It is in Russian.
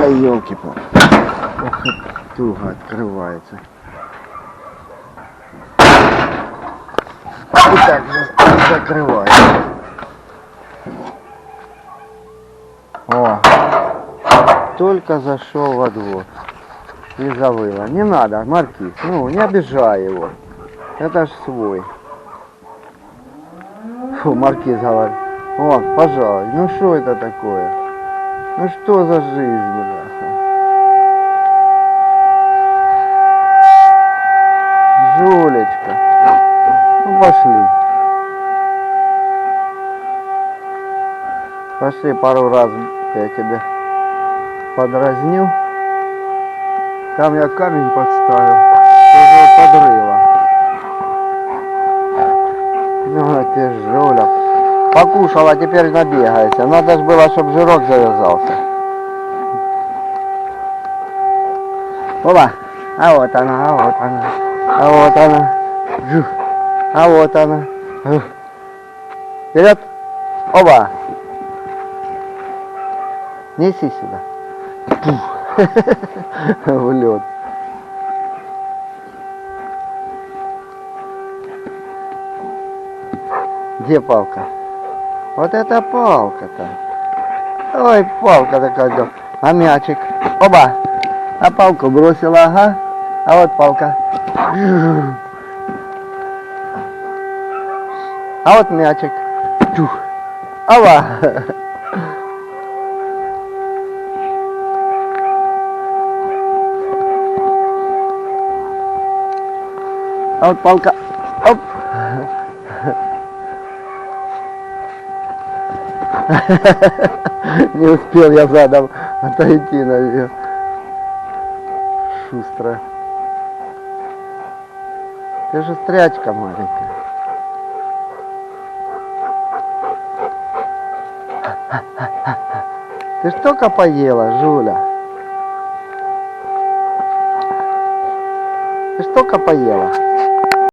Да елки-палки. Ох, туго открывается. И так же закрывается. О, только зашел во двор и завыло. Не надо, Маркиз, ну не обижай его. Это ж свой. Фу, Маркиз говорит. Вон, пожалуй, ну что это такое? Ну что за жизнь, бляха? Жулечка. Ну пошли. Пошли, пару раз я тебя подразню. Там я камень подставил. Уже подрыло. Ну ты жуля. Покушала, теперь набегайся. Надо же было, чтобы жирок завязался. Опа. А вот она, а вот она. А вот она. Жух. А вот она. Жух. Вперед. Оба. Неси сюда. В лед. Где палка? Вот это палка-то. Ой, палка такая. А мячик? Оба. А палку бросила, ага. А вот палка. А вот мячик. Оба. А вот палка. Оп. Не успел я задом отойти на нее. Шустро. Ты же стрячка маленькая. Ты ж только поела, Жуля. Ты ж только поела.